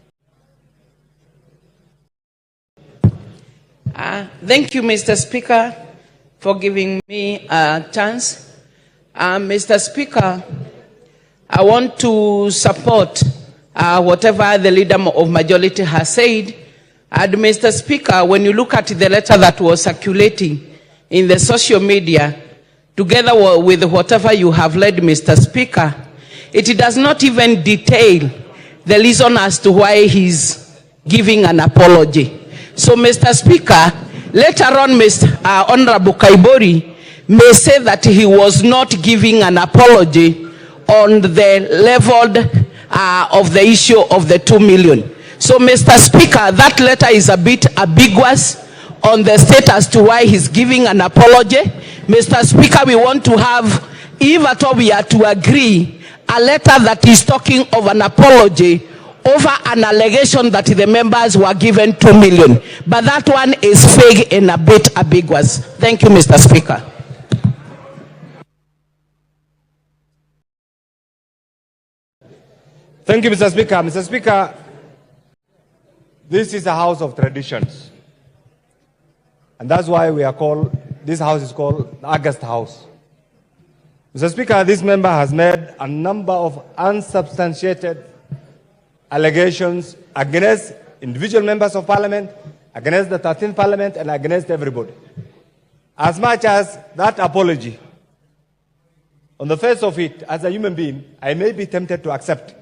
Thank you, Mr. Speaker, for giving me a chance. Mr. Speaker, I want to support whatever the Leader of Majority has said. And Mr. Speaker, when you look at the letter that was circulating in the social media, together with whatever you have read, Mr. Speaker, it does not even detail the reason as to why he's giving an apology. So, Mr. Speaker, later on, Honorable Koimburi may say that he was not giving an apology on the level of the issue of the 2 million. So, Mr. Speaker, that letter is a bit ambiguous on the state as to why he's giving an apology. Mr. Speaker, we want to have, if at all we are to agree, a letter that is talking of an apology over an allegation that the members were given 2 million. But that one is vague and a bit ambiguous. Thank you, Mr. Speaker. Thank you, Mr. Speaker. Mr. Speaker, this is a house of traditions. And that's why this house is called the August House. Mr. Speaker, this member has made a number of unsubstantiated allegations against individual members of parliament, against the 13th parliament, and against everybody. As much as that apology, on the face of it, as a human being, I may be tempted to accept.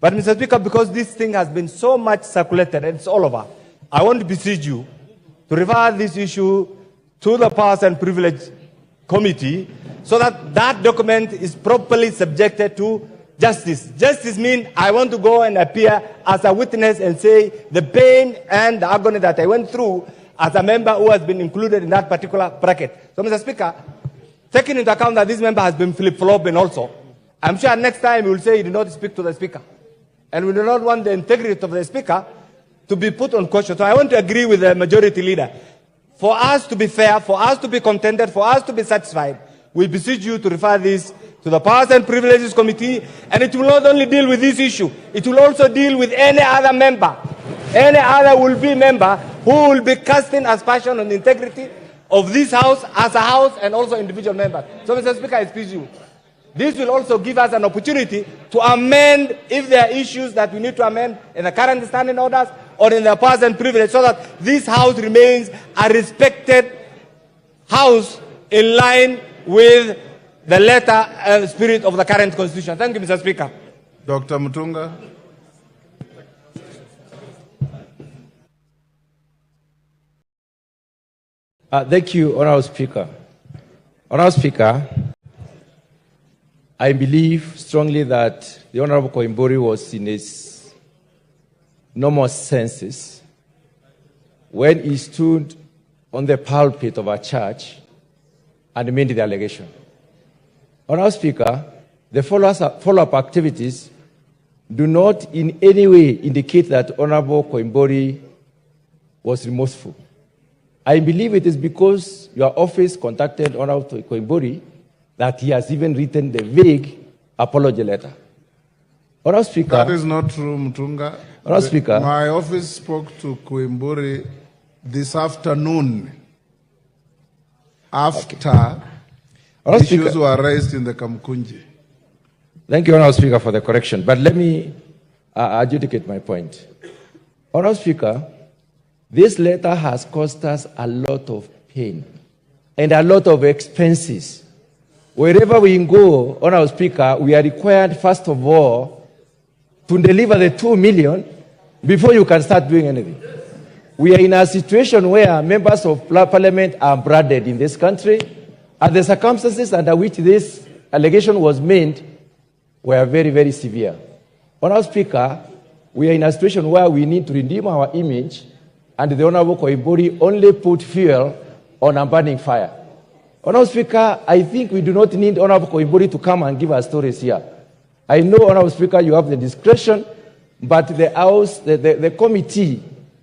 But Mr. Speaker, because this thing has been so much circulated and it's all over, I want to beseech you to refer this issue to the Powers and Privilege Committee so that that document is properly subjected to justice. Justice means I want to go and appear as a witness and say the pain and the agony that I went through as a member who has been included in that particular bracket. So, Mr. Speaker, taking into account that this member has been flip-flopping also, I'm sure next time he will say he did not speak to the Speaker. And we do not want the integrity of the Speaker to be put on question. So I want to agree with the majority leader. For us to be fair, for us to be contented, for us to be satisfied, we beseech you to refer this to the Powers and Privileges Committee, and it will not only deal with this issue, it will also deal with any other member, any other will-be member who will be casting aspersion on the integrity of this House as a House and also individual members. So, Mr. Speaker, I speak to you. This will also give us an opportunity to amend if there are issues that we need to amend in the current standing orders or in the powers and privilege, so that this House remains a respected House in line with the letter and spirit of the current Constitution. Thank you, Mr. Speaker. Dr. Mutunga. Thank you, Honorable Speaker. Honorable Speaker, I believe strongly that the Honorable Koimburi was in his normal senses when he stood on the pulpit of our church and made the allegation. Honorable Speaker, the follow-up activities do not in any way indicate that Honorable Koimburi was remorseful. I believe it is because your office contacted Honorable Koimburi that he has even written the vague apology letter. Honorable Speaker. That is not true, Mutunga. Honorable Speaker. My office spoke to Koimburi this afternoon after issues were raised in the Kamkunji. Thank you, Honorable Speaker, for the correction. But let me adjudicate my point. Honorable Speaker, this letter has cost us a lot of pain and a lot of expenses. Wherever we go, Honorable Speaker, we are required, first of all, to deliver the 2 million before you can start doing anything. We are in a situation where members of parliament are branded in this country, and the circumstances under which this allegation was made were very, very severe. Honorable Speaker, we are in a situation where we need to redeem our image, and the Honorable Koimburi only put fuel on a burning fire. Honorable Speaker, I think we do not need Honorable Koimburi to come and give us stories here. I know, Honorable Speaker, you have the discretion, but the House, the committee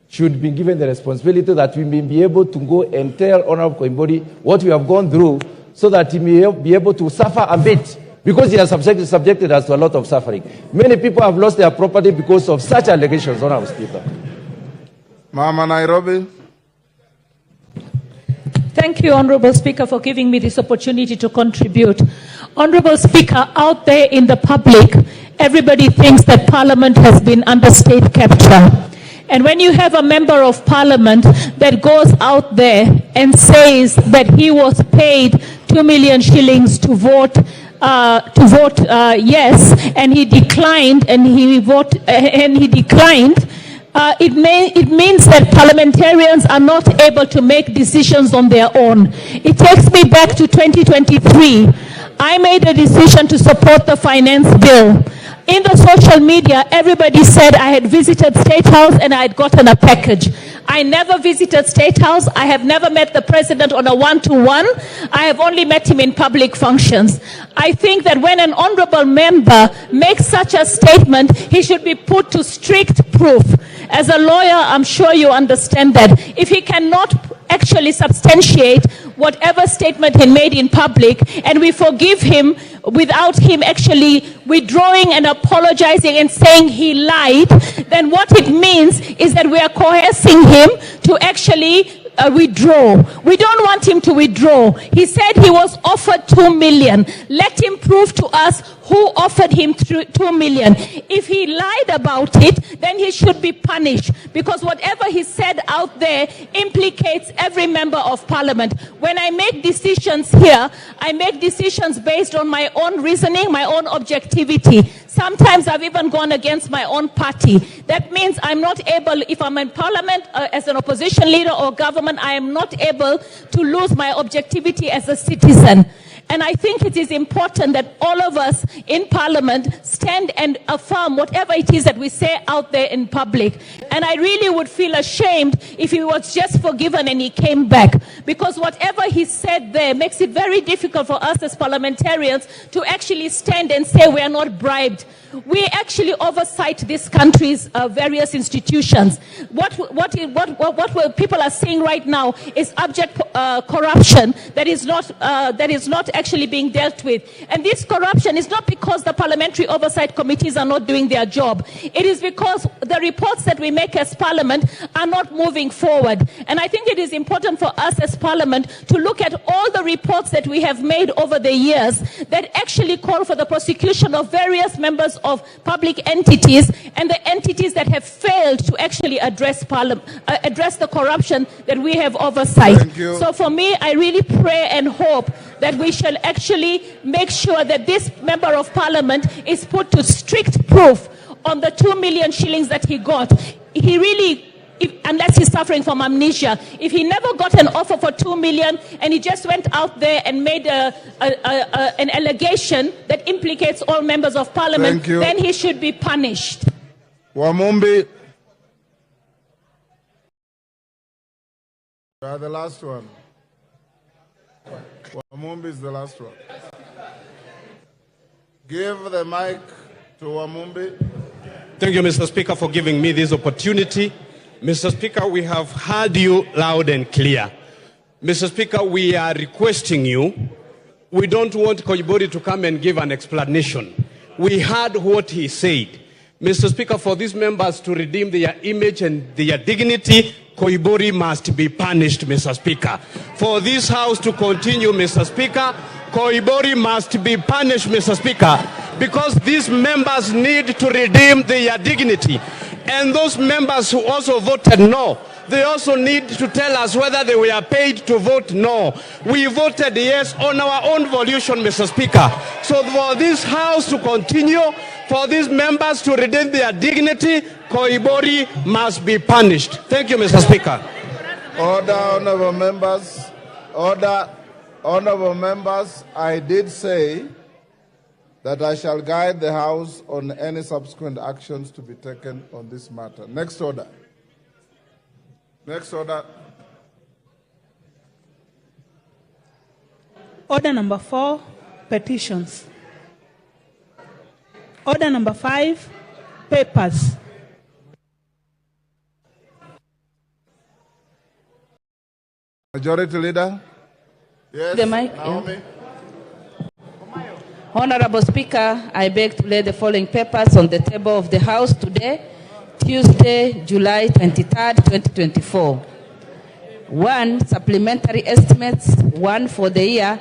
should be given the responsibility that we may be able to go and tell Honorable Koimburi what we have gone through, so that he may be able to suffer a bit, because he has subjected us to a lot of suffering. Many people have lost their property because of such allegations, Honorable Speaker. Mama Nairobi. Thank you, Honorable Speaker, for giving me this opportunity to contribute. Honorable Speaker, out there in the public, everybody thinks that Parliament has been under state capture. And when you have a member of Parliament that goes out there and says that he was paid 2 million shillings to vote yes, and he declined, it means that parliamentarians are not able to make decisions on their own. It takes me back to 2023. I made a decision to support the finance bill. In the social media, everybody said I had visited State House and I had gotten a package. I never visited State House. I have never met the president on a one-to-one. I have only met him in public functions. I think that when an honorable member makes such a statement, he should be put to strict proof. As a lawyer, I'm sure you understand that. If he cannot actually substantiate whatever statement he made in public, and we forgive him without him actually withdrawing and apologizing and saying he lied, then what it means is that we are coercing him to actually withdraw. We don't want him to withdraw. He said he was offered 2 million. Let him prove to us who offered him 2 million. If he lied about it, then he should be punished, because whatever he said out there implicates every member of parliament. When I make decisions here, I make decisions based on my own reasoning, my own objectivity. Sometimes I've even gone against my own party. That means I'm not able, if I'm in parliament as an opposition leader or government, I am not able to lose my objectivity as a citizen. And I think it is important that all of us in Parliament stand and affirm whatever it is that we say out there in public. And I really would feel ashamed if he was just forgiven and he came back. Because whatever he said there makes it very difficult for us as parliamentarians to actually stand and say we are not bribed. We actually oversight this country's various institutions. What people are seeing right now is abject corruption that is not actually being dealt with. And this corruption is not because the parliamentary oversight committees are not doing their job. It is because the reports that we make as Parliament are not moving forward. And I think it is important for us as Parliament to look at all the reports that we have made over the years that actually call for the prosecution of various members of public entities and the entities that have failed to actually address the corruption that we have oversight. So for me, I really pray and hope that we shall actually make sure that this member of Parliament is put to strict proof on the 2 million shillings that he got. He really, unless he's suffering from amnesia, if he never got an offer for 2 million and he just went out there and made an allegation that implicates all members of Parliament, then he should be punished. Wamumbi. You are the last one. Wamumbi is the last one. Give the mic to Wamumbi. Thank you, Mr. Speaker, for giving me this opportunity. Mr. Speaker, we have heard you loud and clear. Mr. Speaker, we are requesting you. We don't want Koibori to come and give an explanation. We heard what he said. Mr. Speaker, for these members to redeem their image and their dignity, Koibori must be punished, Mr. Speaker. For this House to continue, Mr. Speaker, Koibori must be punished, Mr. Speaker, because these members need to redeem their dignity. And those members who also voted no, they also need to tell us whether they were paid to vote no. We voted yes on our own volition, Mr. Speaker. So for this House to continue, for these members to redeem their dignity, Koibori must be punished. Thank you, Mr. Speaker. Order, honorable members. Order, honorable members. I did say that I shall guide the House on any subsequent actions to be taken on this matter. Next order. Next order. Order number 4, petitions. Order number 5, papers. Majority Leader. Yes, the mic. Naomi. Yeah. Honorable Speaker, I beg to lay the following papers on the table of the House today, Tuesday, July 23rd, 2024. 1. Supplementary estimates, 1 for the year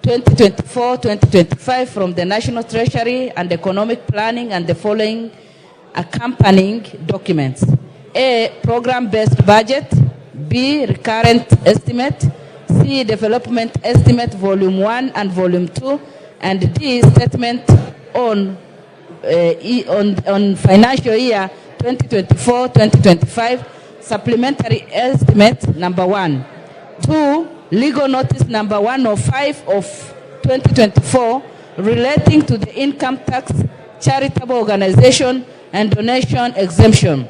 2024-2025 from the National Treasury and Economic Planning and the following accompanying documents. A. Program-based budget. B. Recurrent estimate. C. Development estimate, Volume 1 and Volume 2. And D. Statement on financial year 2024-2025, supplementary estimate number 1. 2. Legal notice number 105 of 2024 relating to the income tax, charitable organization, and donation exemption.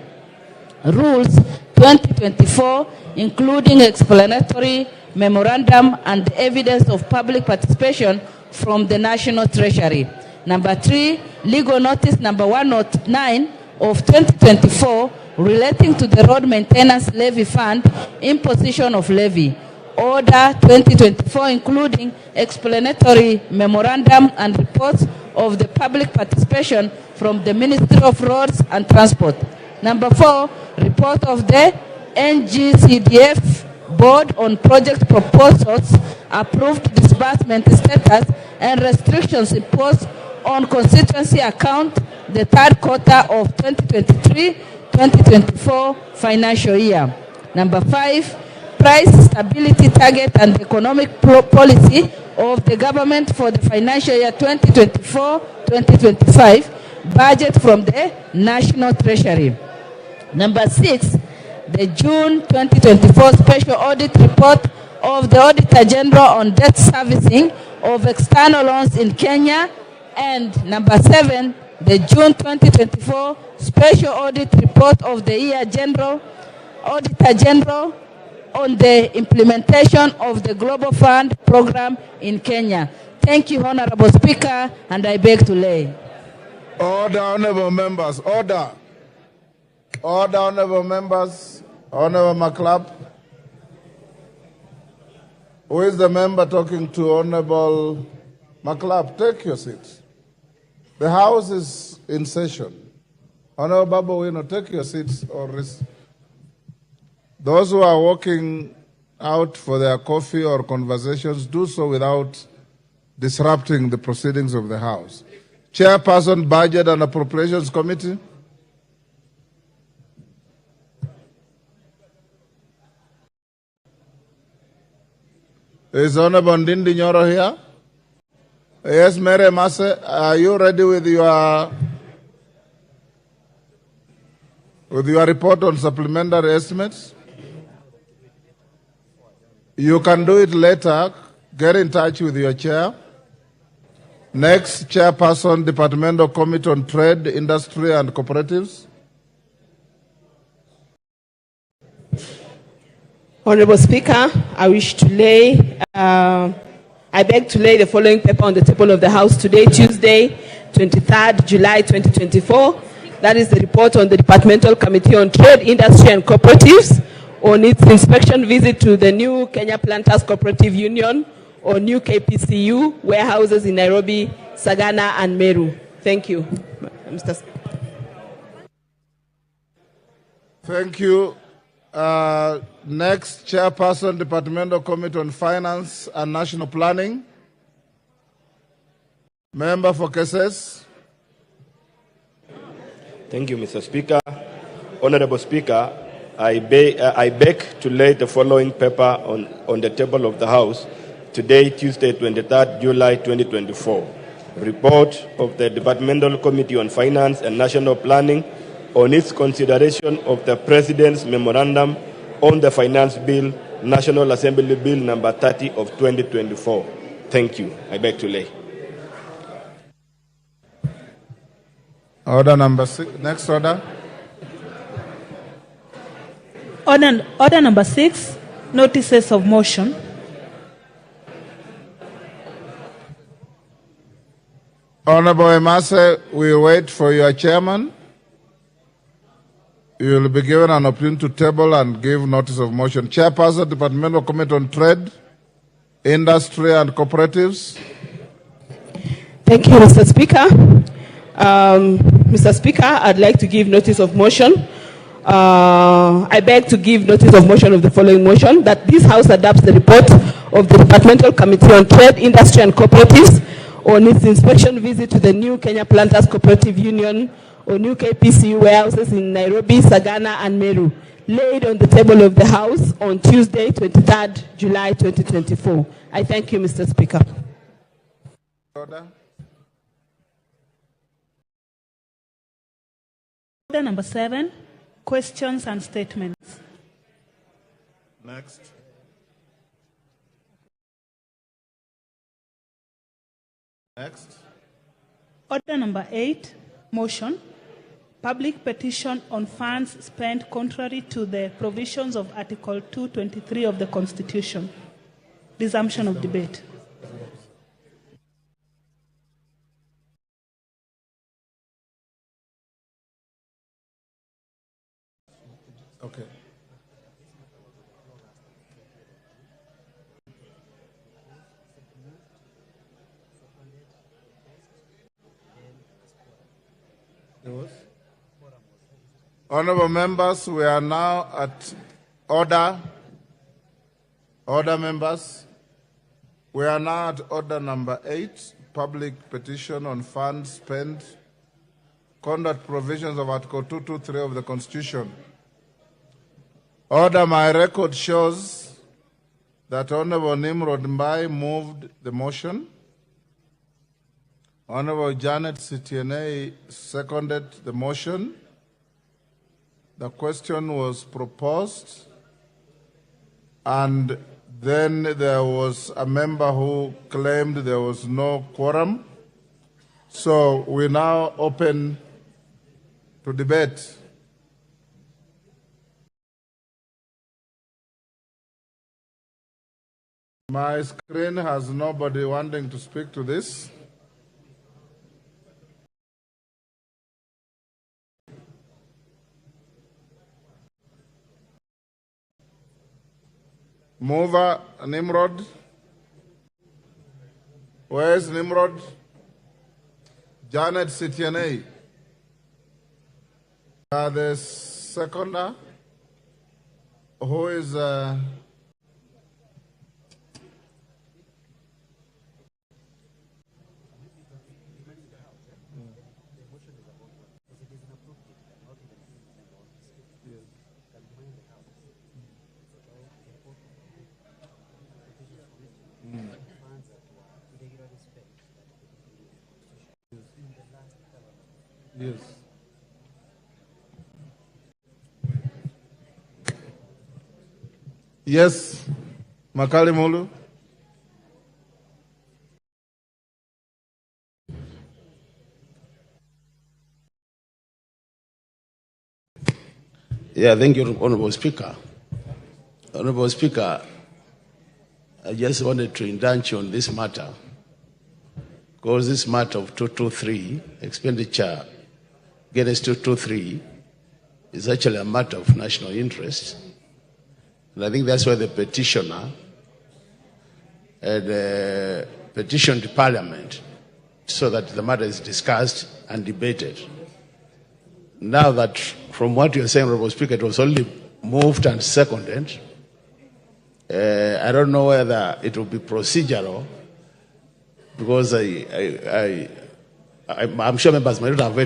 Rules 2024, including explanatory memorandum and evidence of public participation from the National Treasury. Number 3, legal notice number 109 of 2024 relating to the road maintenance levy fund, imposition of levy. Order 2024, including explanatory memorandum and reports of the public participation from the Ministry of Roads and Transport. Number 4, report of the NGCDF Board on project proposals, approved disbursement status, and restrictions imposed on constituency account the third quarter of 2023-2024 financial year. Number 5, price stability target and economic policy of the government for the financial year 2024-2025, budget from the National Treasury. Number 6, the June 2024 Special Audit Report of the Auditor General on debt servicing of external loans in Kenya, and number 7, the June 2024 Special Audit Report of the Auditor General on the implementation of the Global Fund program in Kenya. Thank you, Honorable Speaker, and I beg to lay. Order, honorable members. Order. Order, honorable members. Honorable McClub. Who is the member talking to Honorable McClub? Take your seats. The House is in session. Honorable Babu Wino, take your seats or risk. Those who are walking out for their coffee or conversations, do so without disrupting the proceedings of the House. Chairperson, Budget and Appropriations Committee. Is Honorable Ndindi Nyoro here? Yes, Mary Mase, are you ready with your report on supplementary estimates? You can do it later. Get in touch with your chair. Next, Chairperson, Departmental Committee on Trade, Industry and Cooperatives. Honorable Speaker, I beg to lay the following paper on the table of the House today, Tuesday, 23rd July 2024. That is the report on the Departmental Committee on Trade, Industry and Cooperatives on its inspection visit to the new Kenya Planters Cooperative Union or new KPCU warehouses in Nairobi, Sagana and Meru. Thank you, Mr. Speaker. Thank you. Next, Chairperson, Departmental Committee on Finance and National Planning. Member for Cases. Thank you, Mr. Speaker. Honorable Speaker, I beg to lay the following paper on the table of the House today, Tuesday, 23rd July 2024. Report of the Departmental Committee on Finance and National Planning on its consideration of the President's Memorandum on the Finance Bill, National Assembly Bill number 30 of 2024. Thank you. I beg to lay. Order number 6. Next order. Order number 6, notices of motion. Honorable Emase, we wait for your chairman. You will be given an opportunity to table and give notice of motion. Chairperson, Departmental Committee on Trade, Industry and Cooperatives. Thank you, Mr. Speaker. Mr. Speaker, I'd like to give notice of motion. I beg to give notice of motion of the following motion, that this House adopts the report of the Departmental Committee on Trade, Industry and Cooperatives on its inspection visit to the new Kenya Planters Cooperative Union or new KPCU warehouses in Nairobi, Sagana and Meru, laid on the table of the House on Tuesday, 23rd July 2024. I thank you, Mr. Speaker. Order. Order number 7, questions and statements. Next. Next. Order number 8, motion. Public petition on funds spent contrary to the provisions of Article 223 of the Constitution. Resumption of debate. Okay. Honorable members, we are now at order. Order, members. We are now at order number 8, public petition on funds spent, conduct provisions of Article 223 of the Constitution. Order, my record shows that Honorable Nimrod Mbai moved the motion. Honorable Janet Sitiene seconded the motion. The question was proposed, and Then there was a member who claimed there was no quorum. So we now open to debate. My screen has nobody wanting to speak to this. Mover Nimrod. Where's Nimrod? Janet Sitianei. The seconder, who is yes. Yes, Makali Mulu. Yeah, thank you, Honorable Speaker. Honorable Speaker, I just wanted to indulge on this matter, because this matter of 223, expenditure against 223, is actually a matter of national interest. And I think that's why the petitioner had petitioned Parliament so that the matter is discussed and debated. Now that, from what you're saying, Honorable Speaker, it was only moved and seconded, I don't know whether it will be procedural, because I'm sure members might not have